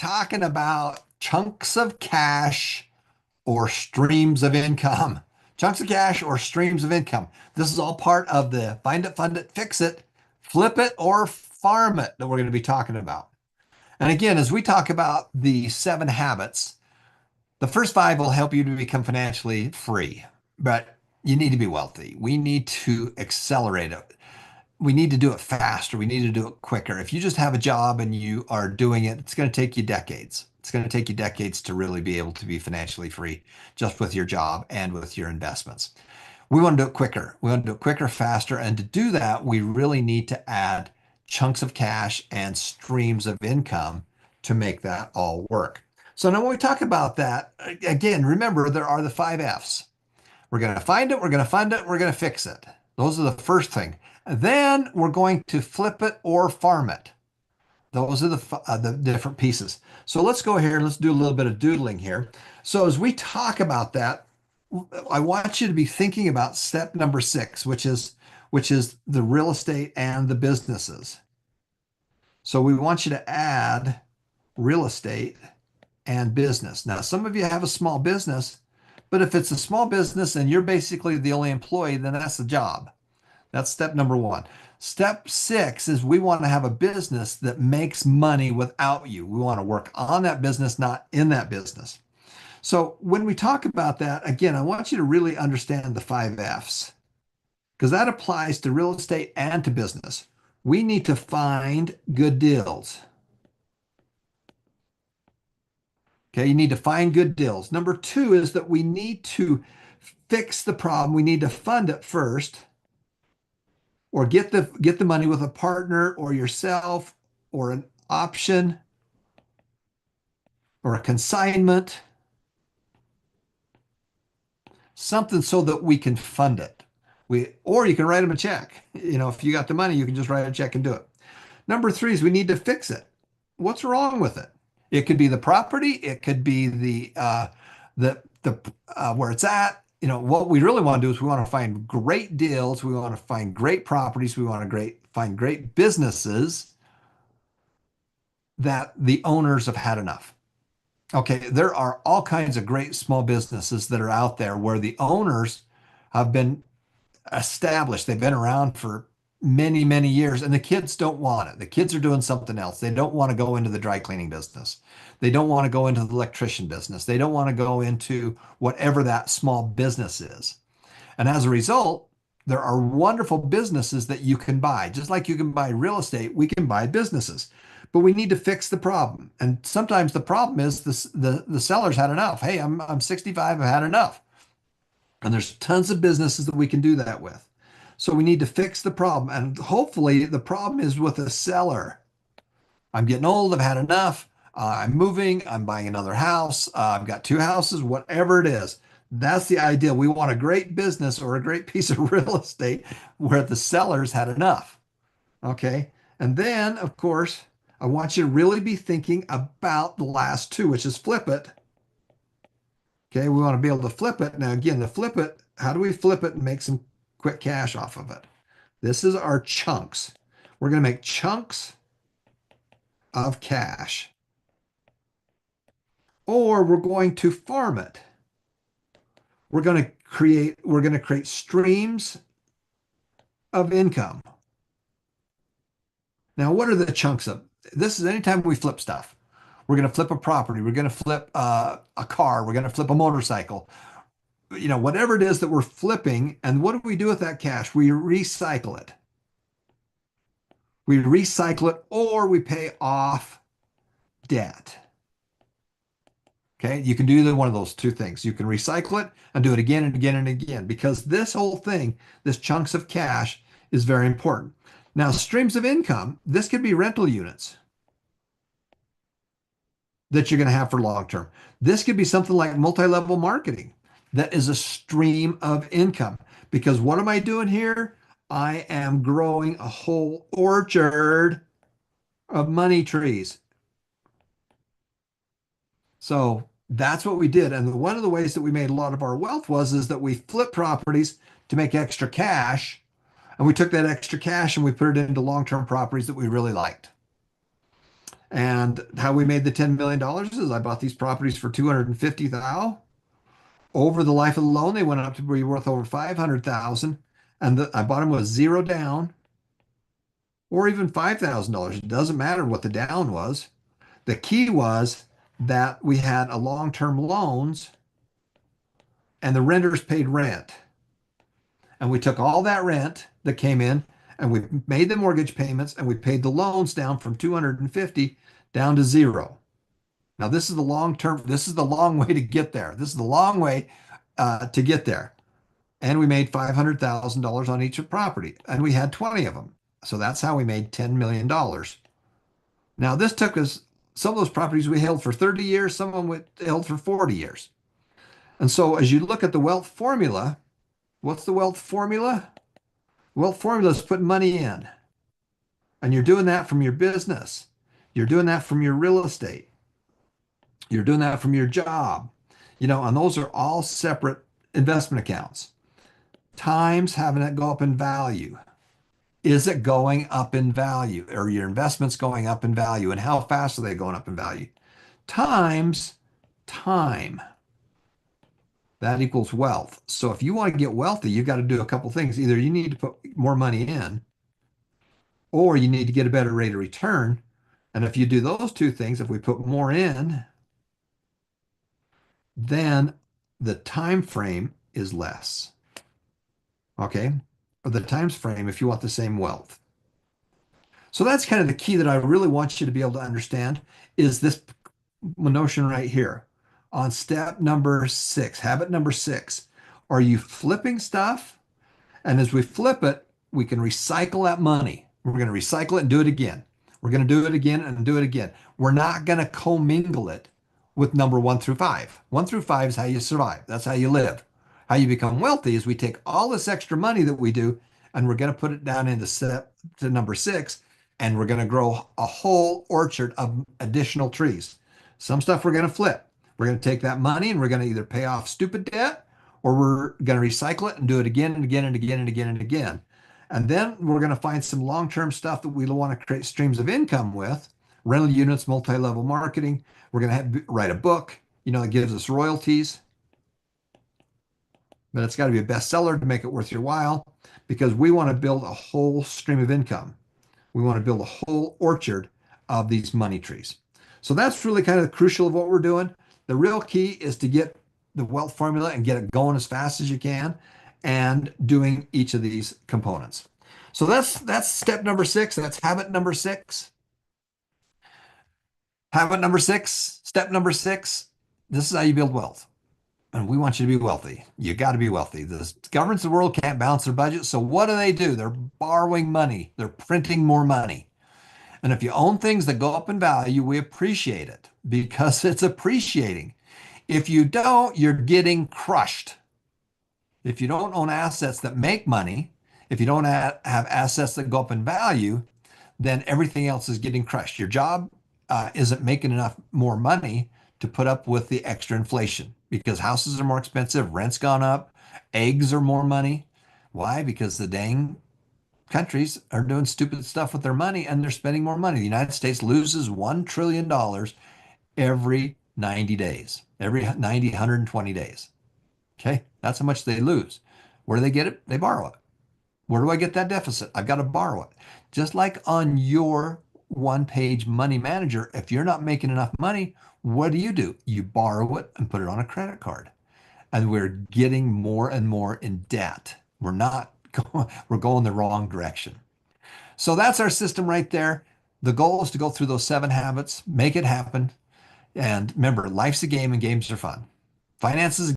talking about chunks of cash or streams of income. Chunks of cash or streams of income. This is all part of the find it, fund it, fix it, flip it, or farm it that we're going to be talking about. And again, as we talk about the 7 habits, the first 5 will help you to become financially free, but you need to be wealthy. We need to accelerate it. We need to do it faster. We need to do it quicker. If you just have a job and you are doing it, it's going to take you decades. It's going to take you decades to really be able to be financially free just with your job and with your investments. We want to do it quicker. We want to do it quicker, faster. And to do that, we really need to add chunks of cash and streams of income to make that all work. So now when we talk about that, again, remember there are the 5 F's. We're going to find it, we're going to fund it, we're going to fix it. Those are the first thing. Then we're going to flip it or farm it. Those are the different pieces. So let's go here. Let's do a little bit of doodling here. So as we talk about that, I want you to be thinking about step number 6, which is the real estate and the businesses. So we want you to add real estate and business. Now, some of you have a small business, but if it's a small business and you're basically the only employee, then that's the job. That's step number 1. Step 6 is we want to have a business that makes money without you. We want to work on that business, not in that business. So when we talk about that, again, I want you to really understand the 5 F's because that applies to real estate and to business. We need to find good deals. Okay, you need to find good deals. Number 2 is that we need to fix the problem. We need to fund it first or get the money with a partner or yourself or an option or a consignment, something so that we can fund it. Or you can write them a check. If you got the money, you can just write a check and do it. Number 3 is we need to fix it. What's wrong with it? It could be the property. It could be the where it's at. What we really want to do is we want to find great deals. We want to find great properties. We want to find great businesses that the owners have had enough. Okay, there are all kinds of great small businesses that are out there where the owners have been established. They've been around for many, many years, and the kids don't want it. The kids are doing something else. They don't want to go into the dry cleaning business. They don't want to go into the electrician business. They don't want to go into whatever that small business is. And as a result, there are wonderful businesses that you can buy. Just like you can buy real estate, we can buy businesses. But we need to fix the problem. And sometimes the problem is the seller's had enough. Hey, I'm 65, I've had enough. And there's tons of businesses that we can do that with. So we need to fix the problem. And hopefully the problem is with the seller. I'm getting old, I've had enough. I'm moving, I'm buying another house. I've got 2 houses, whatever it is. That's the ideal. We want a great business or a great piece of real estate where the seller's had enough. Okay. And then, of course, I want you to really be thinking about the last 2, which is flip it. Okay. We want to be able to flip it. Now, again, to flip it, how do we flip it and make some quick cash off of it? This is our chunks. We're going to make chunks of cash, or we're going to farm it. We're going to create streams of income. Now, what are the chunks of? This is anytime we flip stuff. We're going to flip a property. We're going to flip a car. We're going to flip a motorcycle. Whatever it is that we're flipping. And what do we do with that cash? We recycle it. We recycle it or we pay off debt. Okay, you can do either one of those 2 things. You can recycle it and do it again and again and again because this whole thing, this chunks of cash, is very important. Now, streams of income, this could be rental units that you're going to have for long term. This could be something like multi-level marketing that is a stream of income because what am I doing here? I am growing a whole orchard of money trees. So that's what we did. And one of the ways that we made a lot of our wealth is that we flipped properties to make extra cash. And we took that extra cash and we put it into long-term properties that we really liked. And how we made the $10 million is I bought these properties for 250,000. Over the life of the loan, they went up to be worth over 500,000. And I bought them with zero down or even $5,000. It doesn't matter what the down was. The key was that we had a long-term loans and the renters paid rent. And we took all that rent that came in and we made the mortgage payments and we paid the loans down from 250 down to zero. Now, this is the long term, this is the long way to get there. This is the long way to get there. And we made $500,000 on each property and we had 20 of them. So that's how we made $10 million. Now, this took us, some of those properties we held for 30 years, some of them we held for 40 years. And so as you look at the wealth formula, what's the wealth formula? Wealth formula is putting money in. And you're doing that from your business. You're doing that from your real estate. You're doing that from your job. And those are all separate investment accounts. Times having it go up in value. Is it going up in value? Are your investments going up in value? And how fast are they going up in value? Times time. That equals wealth. So if you want to get wealthy, you've got to do a couple things. Either you need to put more money in, or you need to get a better rate of return. And if you do those two things, if we put more in, then the time frame is less. Okay? Or the time frame if you want the same wealth. So that's kind of the key that I really want you to be able to understand is this notion right here. On step number 6, habit number 6, are you flipping stuff? And as we flip it, we can recycle that money. We're going to recycle it and do it again. We're going to do it again and do it again. We're not going to commingle it with number 1 through 5. 1 through 5 is how you survive. That's how you live. How you become wealthy is we take all this extra money that we do and we're going to put it down into step to number 6, and we're going to grow a whole orchard of additional trees. Some stuff we're going to flip. We're going to take that money and we're going to either pay off stupid debt or we're going to recycle it and do it again and again and again and again and again. And then we're going to find some long-term stuff that we want to create streams of income with, rental units, multi-level marketing. We're going to write a book, that gives us royalties. But it's got to be a bestseller to make it worth your while because we want to build a whole stream of income. We want to build a whole orchard of these money trees. So that's really kind of crucial of what we're doing. The real key is to get the wealth formula and get it going as fast as you can and doing each of these components. So that's step number 6. That's habit number 6. Habit number 6, step number 6, this is how you build wealth. And we want you to be wealthy. You got to be wealthy. The governments of the world can't balance their budget. So what do? They're borrowing money. They're printing more money. And if you own things that go up in value, we appreciate it because it's appreciating. If you don't, you're getting crushed. If you don't own assets that make money, if you don't have assets that go up in value, then everything else is getting crushed. Your job isn't making enough more money to put up with the extra inflation because houses are more expensive, rent's gone up, eggs are more money. Why? Because the dang countries are doing stupid stuff with their money and they're spending more money. The United States loses $1 trillion every 90 days, every 90, 120 days. Okay, that's how much they lose. Where do they get it? They borrow it. Where do I get that deficit? I've got to borrow it. Just like on your one-page money manager, if you're not making enough money, what do? You borrow it and put it on a credit card. And we're getting more and more in debt. We're going the wrong direction. So that's our system right there. The goal is to go through those 7 habits, make it happen. And remember, life's a game and games are fun. Finances